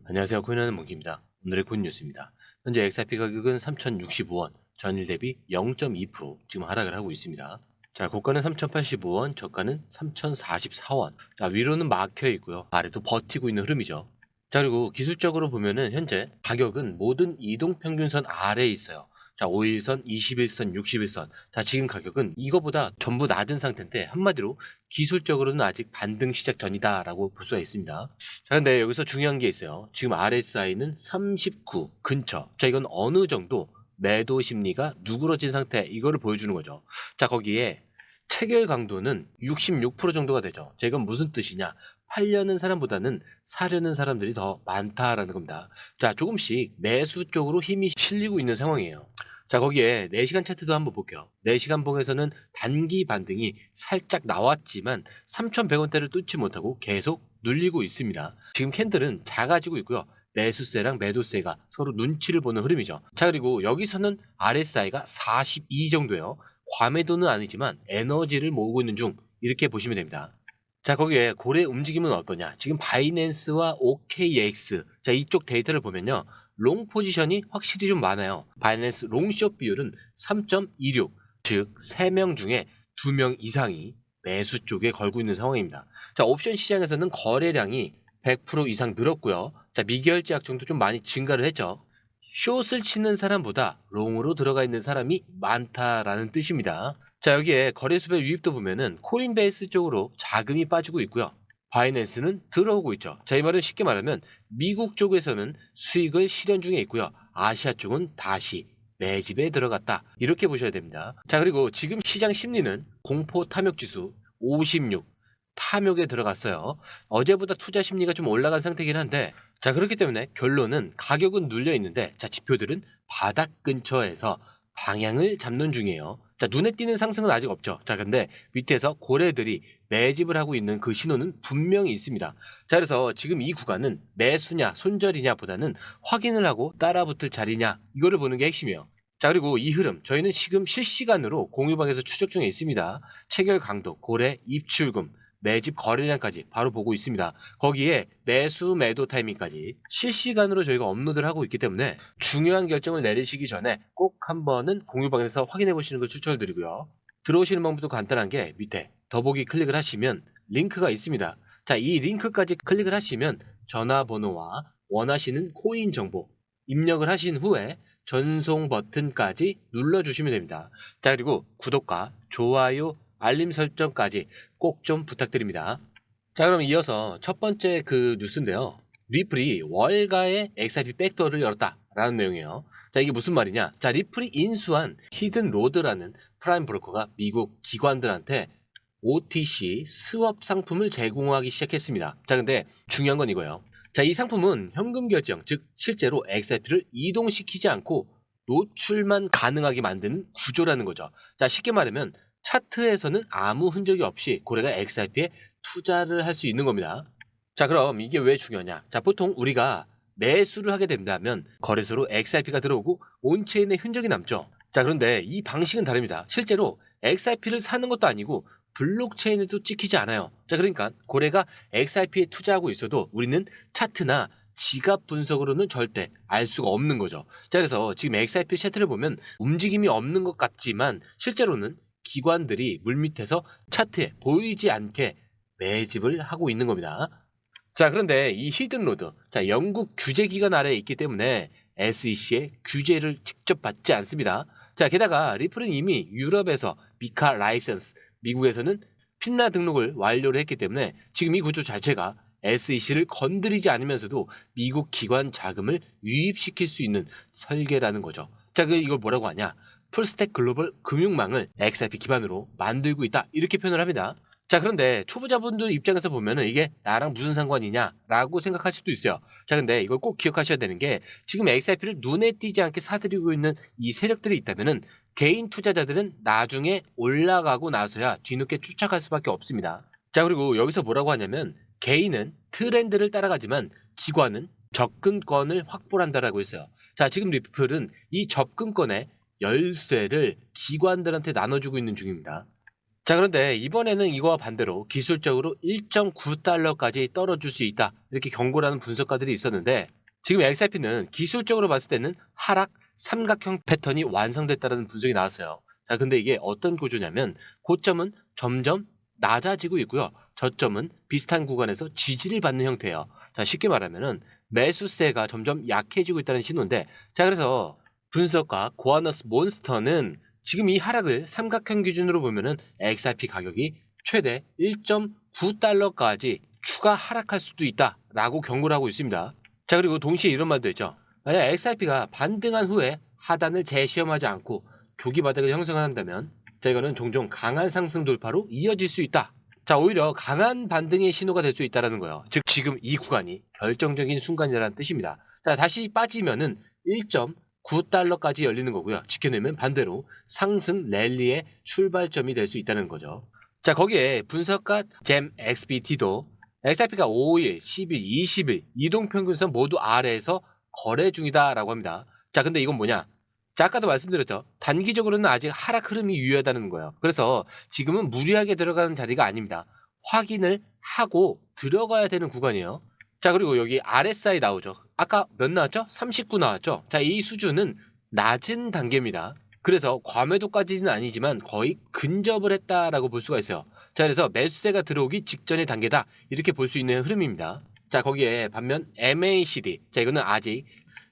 안녕하세요. 코인하는 몽키입니다. 오늘의 코인 뉴스입니다. 현재 XRP 가격은 3,065원, 전일 대비 0.2% 지금 하락을 하고 있습니다. 자, 고가는 3,085원, 저가는 3,044원. 자, 위로는 막혀 있고요. 아래도 버티고 있는 흐름이죠. 자, 그리고 기술적으로 보면은 현재 가격은 모든 이동평균선 아래에 있어요. 자, 5일선, 21선, 61선. 자, 지금 가격은 이거보다 전부 낮은 상태인데 한마디로 기술적으로는 아직 반등 시작 전이다라고 볼 수가 있습니다. 자, 근데 여기서 중요한 게 있어요. 지금 RSI는 39 근처. 자, 이건 어느 정도 매도 심리가 누그러진 상태, 이거를 보여주는 거죠. 자, 거기에 체결 강도는 66% 정도가 되죠. 자, 이건 무슨 뜻이냐? 팔려는 사람보다는 사려는 사람들이 더 많다라는 겁니다. 자, 조금씩 매수 쪽으로 힘이 실리고 있는 상황이에요. 자, 거기에 4시간 차트도 한번 볼게요. 4시간 봉에서는 단기 반등이 살짝 나왔지만 3,100원대를 뚫지 못하고 계속 눌리고 있습니다. 지금 캔들은 작아지고 있고요. 매수세랑 매도세가 서로 눈치를 보는 흐름이죠. 자, 그리고 여기서는 RSI가 42 정도예요. 과매도는 아니지만 에너지를 모으고 있는 중, 이렇게 보시면 됩니다. 자, 거기에 고래 움직임은 어떠냐? 지금 바이낸스와 OKX, 자, 이쪽 데이터를 보면요, 롱 포지션이 확실히 좀 많아요. 바이낸스 롱숏 비율은 3.26, 즉 3명 중에 2명 이상이 매수 쪽에 걸고 있는 상황입니다. 자, 옵션 시장에서는 거래량이 100% 이상 늘었고요. 자, 미결제 약정도 좀 많이 증가를 했죠. 숏을 치는 사람보다 롱으로 들어가 있는 사람이 많다라는 뜻입니다. 자, 여기에 거래수별 유입도 보면은 코인베이스 쪽으로 자금이 빠지고 있고요. 바이낸스는 들어오고 있죠. 자, 이 말은 쉽게 말하면 미국 쪽에서는 수익을 실현 중에 있고요. 아시아 쪽은 다시 매집에 들어갔다, 이렇게 보셔야 됩니다. 자, 그리고 지금 시장 심리는 공포 탐욕 지수 56, 탐욕에 들어갔어요. 어제보다 투자 심리가 좀 올라간 상태긴 한데, 자, 그렇기 때문에 결론은 가격은 눌려 있는데, 자, 지표들은 바닥 근처에서 방향을 잡는 중이에요. 자, 눈에 띄는 상승은 아직 없죠. 자, 근데 밑에서 고래들이 매집을 하고 있는 그 신호는 분명히 있습니다. 자, 그래서 지금 이 구간은 매수냐 손절이냐 보다는 확인을 하고 따라붙을 자리냐, 이거를 보는 게 핵심이에요. 자, 그리고 이 흐름 저희는 지금 실시간으로 공유방에서 추적 중에 있습니다. 체결 강도, 고래, 입출금, 매집 거래량까지 바로 보고 있습니다. 거기에 매수 매도 타이밍까지 실시간으로 저희가 업로드를 하고 있기 때문에 중요한 결정을 내리시기 전에 꼭 한번은 공유방에서 확인해 보시는 걸 추천드리고요. 들어오시는 방법도 간단한 게 밑에 더보기 클릭을 하시면 링크가 있습니다. 자, 이 링크까지 클릭을 하시면 전화번호와 원하시는 코인 정보 입력을 하신 후에 전송 버튼까지 눌러주시면 됩니다. 자, 그리고 구독과 좋아요, 알림 설정까지 꼭 좀 부탁드립니다. 자, 그럼 이어서 첫 번째 그 뉴스인데요. 리플이 월가의 XRP 백도어를 열었다라는 내용이에요. 자, 이게 무슨 말이냐? 자, 리플이 인수한 히든 로드라는 프라임 브로커가 미국 기관들한테 OTC 스왑 상품을 제공하기 시작했습니다. 자, 근데 중요한 건 이거예요. 자, 이 상품은 현금 결정, 즉 실제로 XRP를 이동시키지 않고 노출만 가능하게 만드는 구조라는 거죠. 자, 쉽게 말하면 차트에서는 아무 흔적이 없이 고래가 XRP에 투자를 할 수 있는 겁니다. 자, 그럼 이게 왜 중요하냐? 자, 보통 우리가 매수를 하게 된다면 거래소로 XRP가 들어오고 온체인의 흔적이 남죠. 자, 그런데 이 방식은 다릅니다. 실제로 XRP를 사는 것도 아니고 블록체인에도 찍히지 않아요. 자, 그러니까 고래가 XRP에 투자하고 있어도 우리는 차트나 지갑 분석으로는 절대 알 수가 없는 거죠. 자, 그래서 지금 XRP 차트를 보면 움직임이 없는 것 같지만 실제로는 기관들이 물밑에서 차트에 보이지 않게 매집을 하고 있는 겁니다. 자, 그런데 이 히든로드, 자, 영국 규제기관 아래에 있기 때문에 SEC의 규제를 직접 받지 않습니다. 자, 게다가 리플은 이미 유럽에서 미카 라이선스, 미국에서는 핀라 등록을 완료를 했기 때문에 지금 이 구조 자체가 SEC를 건드리지 않으면서도 미국 기관 자금을 유입시킬 수 있는 설계라는 거죠. 자, 이걸 뭐라고 하냐? 풀스택 글로벌 금융망을 XRP 기반으로 만들고 있다, 이렇게 표현을 합니다. 자, 그런데 초보자분들 입장에서 보면은 이게 나랑 무슨 상관이냐라고 생각할 수도 있어요. 자, 근데 이걸 꼭 기억하셔야 되는 게 지금 XRP를 눈에 띄지 않게 사들이고 있는 이 세력들이 있다면은 개인 투자자들은 나중에 올라가고 나서야 뒤늦게 쫓아갈 수밖에 없습니다. 자, 그리고 여기서 뭐라고 하냐면 개인은 트렌드를 따라가지만 기관은 접근권을 확보한다라고 했어요. 자, 지금 리플은 이 접근권의 열쇠를 기관들한테 나눠주고 있는 중입니다. 자, 그런데 이번에는 이거와 반대로 기술적으로 1.9달러까지 떨어질 수 있다, 이렇게 경고를 하는 분석가들이 있었는데, 지금 XRP는 기술적으로 봤을 때는 하락 삼각형 패턴이 완성됐다는 분석이 나왔어요. 자, 근데 이게 어떤 구조냐면 고점은 점점 낮아지고 있고요. 저점은 비슷한 구간에서 지지를 받는 형태예요. 자, 쉽게 말하면은 매수세가 점점 약해지고 있다는 신호인데, 자, 그래서 분석가 고아너스 몬스터는 지금 이 하락을 삼각형 기준으로 보면은 XRP 가격이 최대 1.9달러까지 추가 하락할 수도 있다라고 경고를 하고 있습니다. 자, 그리고 동시에 이런 말도 있죠. 만약 XRP가 반등한 후에 하단을 재시험하지 않고 조기 바닥을 형성한다면, 자, 이거는 종종 강한 상승 돌파로 이어질 수 있다. 자, 오히려 강한 반등의 신호가 될 수 있다는 거예요. 즉 지금 이 구간이 결정적인 순간이라는 뜻입니다. 자, 다시 빠지면은 1.9달러까지 열리는 거고요. 지켜내면 반대로 상승 랠리의 출발점이 될 수 있다는 거죠. 자, 거기에 분석가 잼 XBT도 XRP가 5일, 10일, 20일 이동평균선 모두 아래에서 거래 중이다라고 합니다. 자, 근데 이건 뭐냐? 자, 아까도 말씀드렸죠. 단기적으로는 아직 하락 흐름이 유효하다는 거예요. 그래서 지금은 무리하게 들어가는 자리가 아닙니다. 확인을 하고 들어가야 되는 구간이에요. 자, 그리고 여기 RSI 나오죠. 아까 몇 나왔죠? 39 나왔죠. 자, 이 수준은 낮은 단계입니다. 그래서 과매도까지는 아니지만 거의 근접을 했다라고 볼 수가 있어요. 자, 그래서 매수세가 들어오기 직전의 단계다, 이렇게 볼 수 있는 흐름입니다. 자, 거기에 반면 MACD, 자, 이거는 아직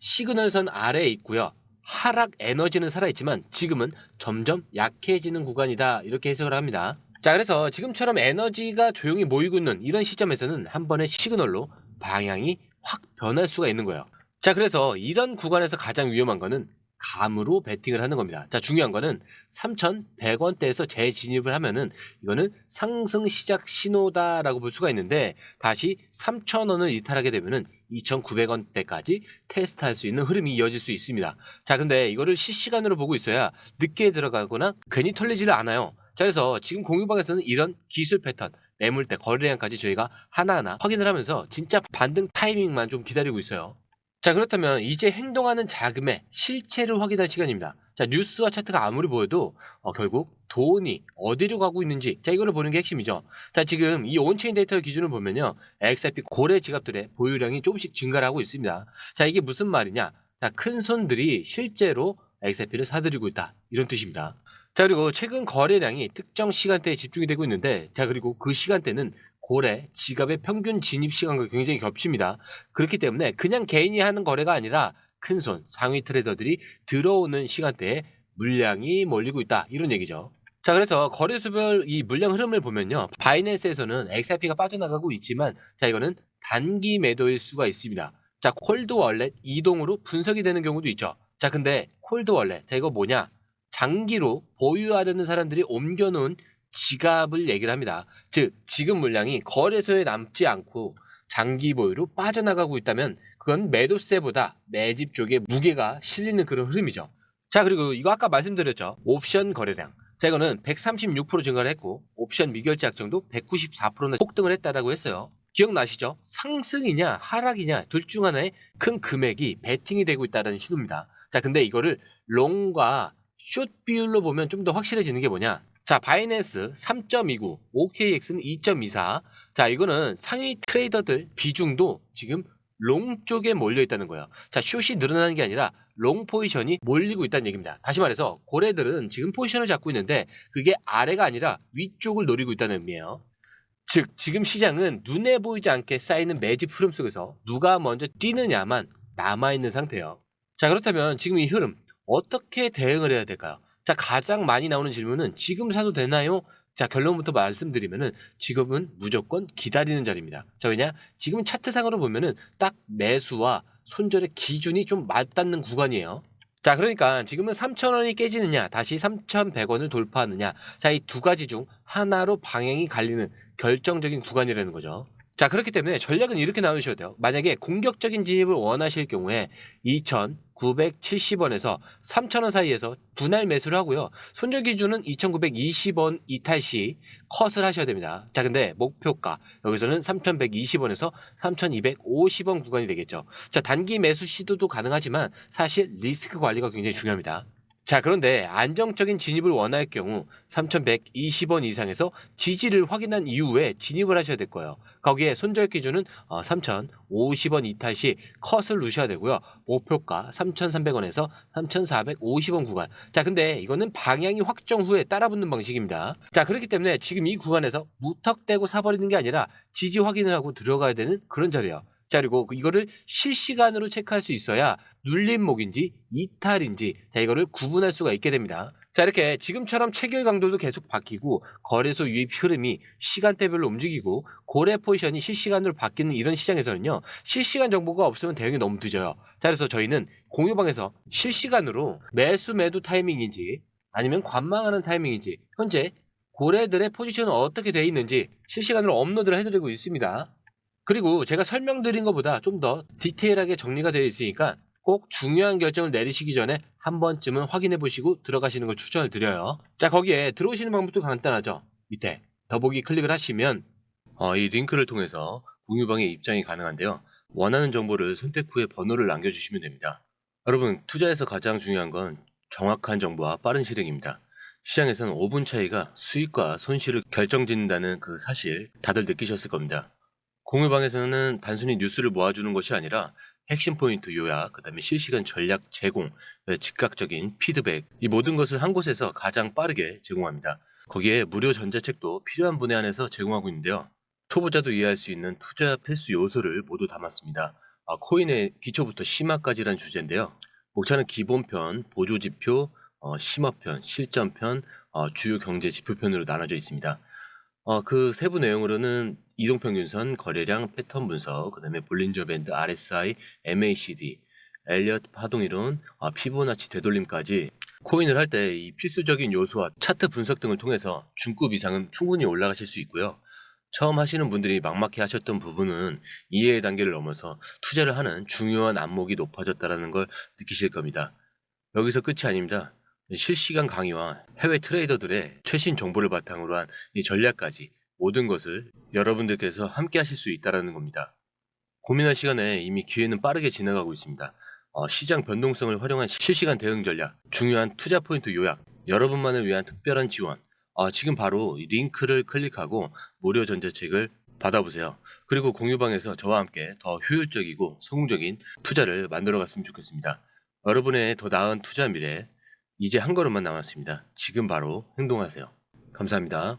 시그널선 아래에 있고요. 하락 에너지는 살아있지만 지금은 점점 약해지는 구간이다, 이렇게 해석을 합니다. 자, 그래서 지금처럼 에너지가 조용히 모이고 있는 이런 시점에서는 한 번의 시그널로 방향이 확 변할 수가 있는 거예요. 자, 그래서 이런 구간에서 가장 위험한 거는 감으로 베팅을 하는 겁니다. 자, 중요한 거는 3,100원대에서 재진입을 하면은 이거는 상승 시작 신호다라고 볼 수가 있는데, 다시 3,000원을 이탈하게 되면은 2,900원대까지 테스트할 수 있는 흐름이 이어질 수 있습니다. 자, 근데 이거를 실시간으로 보고 있어야 늦게 들어가거나 괜히 털리지를 않아요. 자, 그래서 지금 공유방에서는 이런 기술 패턴, 매물대, 거래량까지 저희가 하나하나 확인을 하면서 진짜 반등 타이밍만 좀 기다리고 있어요. 자, 그렇다면 이제 행동하는 자금의 실체를 확인할 시간입니다. 자, 뉴스와 차트가 아무리 보여도 결국 돈이 어디로 가고 있는지, 자, 이거를 보는 게 핵심이죠. 자, 지금 이 온체인 데이터를 기준으로 보면요, XRP 고래 지갑들의 보유량이 조금씩 증가를 하고 있습니다. 자, 이게 무슨 말이냐? 자, 큰 손들이 실제로 XRP를 사들이고 있다, 이런 뜻입니다. 자, 그리고 최근 거래량이 특정 시간대에 집중이 되고 있는데, 자, 그리고 그 시간대는 고래 지갑의 평균 진입 시간과 굉장히 겹칩니다. 그렇기 때문에 그냥 개인이 하는 거래가 아니라 큰손 상위 트레이더들이 들어오는 시간대에 물량이 몰리고 있다, 이런 얘기죠. 자, 그래서 거래소별 이 물량 흐름을 보면요, 바이낸스에서는 XRP가 빠져나가고 있지만, 자, 이거는 단기 매도일 수가 있습니다. 자, 콜드 월렛 이동으로 분석이 되는 경우도 있죠. 자, 근데 콜드 월렛, 자, 이거 뭐냐? 장기로 보유하려는 사람들이 옮겨놓은 지갑을 얘기를 합니다. 즉 지금 물량이 거래소에 남지 않고 장기 보유로 빠져나가고 있다면 그건 매도세보다 매집 쪽에 무게가 실리는 그런 흐름이죠. 자, 그리고 이거 아까 말씀드렸죠. 옵션 거래량. 자, 이거는 136% 증가를 했고 옵션 미결제 약정도 194%나 폭등을 했다라고 했어요. 기억나시죠? 상승이냐 하락이냐 둘 중 하나의 큰 금액이 베팅이 되고 있다는 신호입니다. 자, 근데 이거를 롱과 숏 비율로 보면 좀 더 확실해지는 게 뭐냐? 자, 바이낸스 3.29, OKX는 2.24. 자, 이거는 상위 트레이더들 비중도 지금 롱 쪽에 몰려 있다는 거예요. 자, 숏이 늘어나는 게 아니라 롱 포지션이 몰리고 있다는 얘기입니다. 다시 말해서 고래들은 지금 포지션을 잡고 있는데 그게 아래가 아니라 위쪽을 노리고 있다는 의미예요. 즉 지금 시장은 눈에 보이지 않게 쌓이는 매집 흐름 속에서 누가 먼저 뛰느냐만 남아있는 상태예요. 자, 그렇다면 지금 이 흐름 어떻게 대응을 해야 될까요? 자, 가장 많이 나오는 질문은 지금 사도 되나요? 자, 결론부터 말씀드리면은 지금은 무조건 기다리는 자리입니다. 자, 왜냐? 지금 차트상으로 보면은 딱 매수와 손절의 기준이 좀 맞닿는 구간이에요. 자, 그러니까 지금은 3,000원이 깨지느냐, 다시 3,100원을 돌파하느냐. 자, 이 두 가지 중 하나로 방향이 갈리는 결정적인 구간이라는 거죠. 자, 그렇기 때문에 전략은 이렇게 나누셔도 돼요. 만약에 공격적인 진입을 원하실 경우에 2,970원에서 3,000원 사이에서 분할 매수를 하고요. 손절 기준은 2,920원 이탈 시 컷을 하셔야 됩니다. 자, 근데 목표가 여기서는 3,120원에서 3,250원 구간이 되겠죠. 자, 단기 매수 시도도 가능하지만 사실 리스크 관리가 굉장히 중요합니다. 자, 그런데 안정적인 진입을 원할 경우 3,120원 이상에서 지지를 확인한 이후에 진입을 하셔야 될 거예요. 거기에 손절 기준은 3,050원 이탈 시 컷을 누셔야 되고요. 목표가 3,300원에서 3,450원 구간. 자, 근데 이거는 방향이 확정 후에 따라붙는 방식입니다. 자, 그렇기 때문에 지금 이 구간에서 무턱대고 사버리는 게 아니라 지지 확인을 하고 들어가야 되는 그런 자리예요. 자, 그리고 이거를 실시간으로 체크할 수 있어야 눌림목인지 이탈인지 자, 이거를 구분할 수가 있게 됩니다. 자, 이렇게 지금처럼 체결 강도도 계속 바뀌고 거래소 유입 흐름이 시간대별로 움직이고 거래 포지션이 실시간으로 바뀌는 이런 시장에서는요, 실시간 정보가 없으면 대응이 너무 늦어요. 자, 그래서 저희는 공유방에서 실시간으로 매수 매도 타이밍인지 아니면 관망하는 타이밍인지 현재 고래들의 포지션은 어떻게 돼 있는지 실시간으로 업로드를 해드리고 있습니다. 그리고 제가 설명드린 것보다 좀 더 디테일하게 정리가 되어 있으니까 꼭 중요한 결정을 내리시기 전에 한 번쯤은 확인해 보시고 들어가시는 걸 추천을 드려요. 자, 거기에 들어오시는 방법도 간단하죠. 밑에 더보기 클릭을 하시면 이 링크를 통해서 공유방에 입장이 가능한데요. 원하는 정보를 선택 후에 번호를 남겨주시면 됩니다. 여러분, 투자에서 가장 중요한 건 정확한 정보와 빠른 실행입니다. 시장에서는 5분 차이가 수익과 손실을 결정짓는다는 그 사실 다들 느끼셨을 겁니다. 공유방에서는 단순히 뉴스를 모아주는 것이 아니라 핵심 포인트 요약, 그다음에 실시간 전략 제공, 즉각적인 피드백, 이 모든 것을 한 곳에서 가장 빠르게 제공합니다. 거기에 무료 전자책도 필요한 분에 한해서 제공하고 있는데요. 초보자도 이해할 수 있는 투자 필수 요소를 모두 담았습니다. 코인의 기초부터 심화까지란 주제인데요. 목차는 기본편, 보조지표, 심화편, 실전편, 주요 경제 지표편으로 나눠져 있습니다. 그 세부 내용으로는 이동평균선, 거래량, 패턴 분석, 그다음에 볼린저 밴드, RSI, MACD, 엘리엇 파동이론, 피보나치 되돌림까지 코인을 할 때 이 필수적인 요소와 차트 분석 등을 통해서 중급 이상은 충분히 올라가실 수 있고요. 처음 하시는 분들이 막막해 하셨던 부분은 이해의 단계를 넘어서 투자를 하는 중요한 안목이 높아졌다는 걸 느끼실 겁니다. 여기서 끝이 아닙니다. 실시간 강의와 해외 트레이더들의 최신 정보를 바탕으로 한 이 전략까지 모든 것을 여러분들께서 함께 하실 수 있다는 겁니다. 고민할 시간에 이미 기회는 빠르게 지나가고 있습니다. 시장 변동성을 활용한 실시간 대응 전략, 중요한 투자 포인트 요약, 여러분만을 위한 특별한 지원. 지금 바로 이 링크를 클릭하고 무료 전자책을 받아보세요. 그리고 공유방에서 저와 함께 더 효율적이고 성공적인 투자를 만들어 갔으면 좋겠습니다. 여러분의 더 나은 투자 미래, 이제 한 걸음만 남았습니다. 지금 바로 행동하세요. 감사합니다.